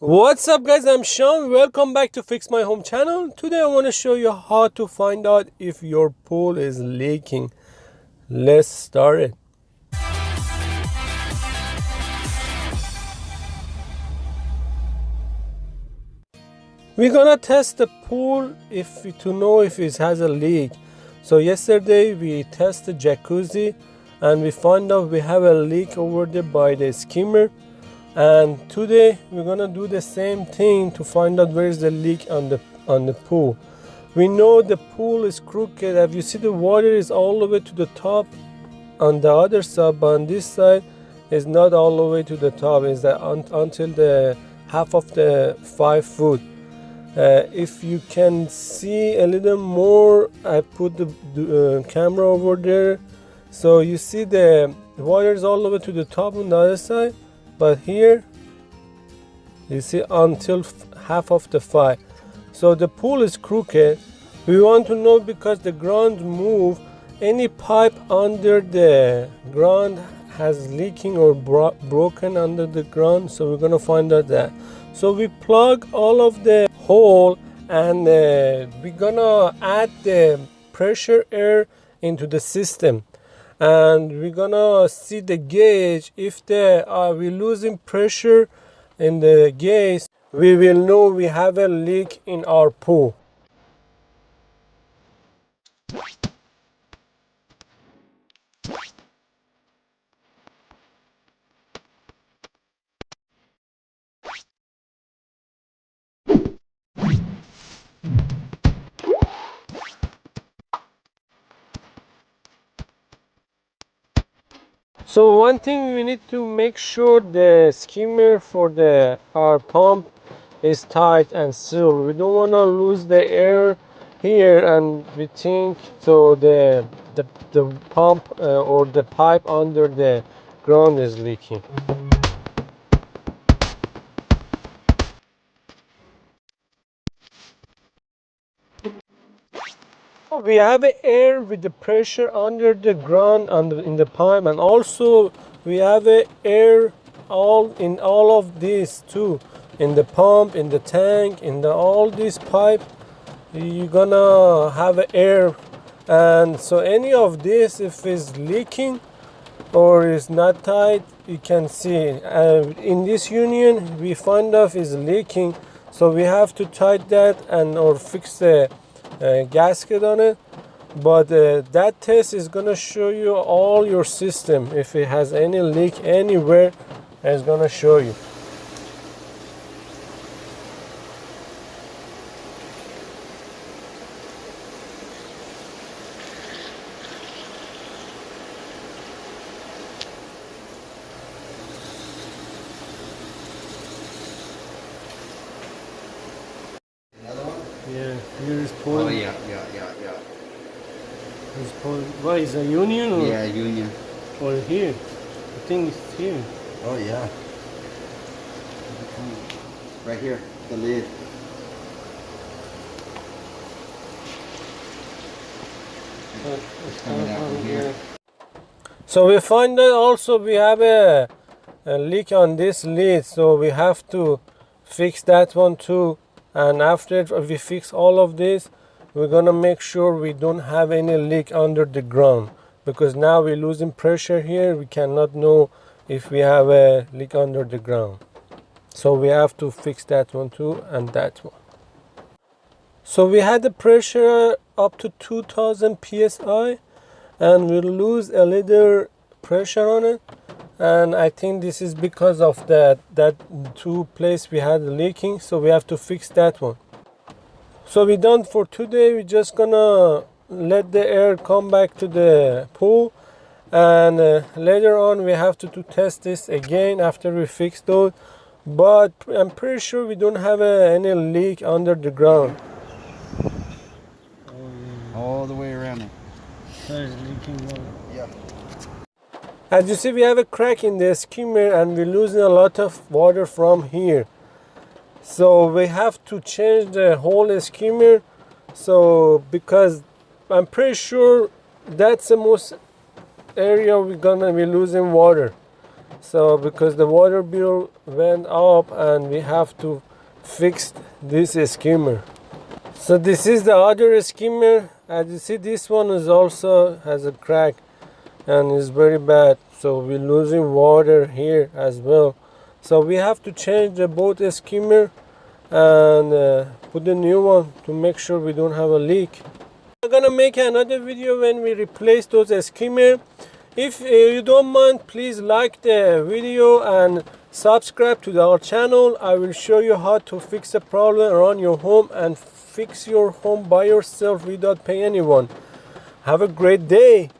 What's up guys, I'm Sean. Welcome back to Fix My Home channel. Today I want to show you how to find out if your pool is leaking. Let's start it. We're gonna test the pool to know if it has a leak. So yesterday we tested jacuzzi and we found out we have a leak over there by the skimmer. And today we're gonna do the same thing to find out where is the leak on the pool. We know the pool is crooked. If you see, the water is all the way to the top on the other side, but on this side is not all the way to the top. Is that until the half of the 5 foot. If you can see a little more, I put the camera over there, so you see the water is all the way to the top on the other side. But here you see until half of the 5. So the pool is crooked. We want to know because the ground move, any pipe under the ground has leaking or broken under the ground. So we're gonna find out that. So we plug all of the hole and we're gonna add the pressure air into the system. And we're gonna see the gauge. If we're losing pressure in the gauge, we will know we have a leak in our pool. So one thing, we need to make sure the skimmer for our pump is tight and sealed. We don't want to lose the air here and we think so the pump or the pipe under the ground is leaking. We have air with the pressure under the ground in the pipe, and also we have air in all of these too, in the pump, in the tank, in all these pipe. You're gonna have air, and so any of this, if it's leaking or is not tight, you can see in this union we find out is leaking, so we have to tighten that and or fix the gasket on it. But that test is gonna show you all your system. If it has any leak anywhere, it's gonna show you. Another one? Yeah, here is Oh point. yeah. Is point. What is a union or? Yeah, union. Or here? I think it's here. Oh yeah. Right here, the lid. It's coming out from here. So we find that also we have a leak on this lid, so we have to fix that one too. And after we fix all of this, we're gonna make sure we don't have any leak under the ground, because now we're losing pressure here. We cannot know if we have a leak under the ground, so we have to fix that one too and that one. So we had the pressure up to 2000 psi and we lose a little pressure on it, and I think this is because of that two place we had leaking, so we have to fix that one. So we're done for today. We're just gonna let the air come back to the pool, and later on we have to test this again after we fix those. But I'm pretty sure we don't have any leak under the ground. All the way around it. There is leaking water. Yeah. As you see, we have a crack in the skimmer and we're losing a lot of water from here. So we have to change the whole skimmer. So because I'm pretty sure that's the most area we're gonna be losing water. So because the water bill went up and we have to fix this skimmer. So this is the other skimmer. As you see, this one is also has a crack and is very bad. So we're losing water here as well. So we have to change the both skimmer and put a new one to make sure we don't have a leak. I'm gonna make another video when we replace those skimmer. If you don't mind, please like the video and subscribe to our channel. I will show you how to fix a problem around your home and fix your home by yourself without paying anyone. Have a great day.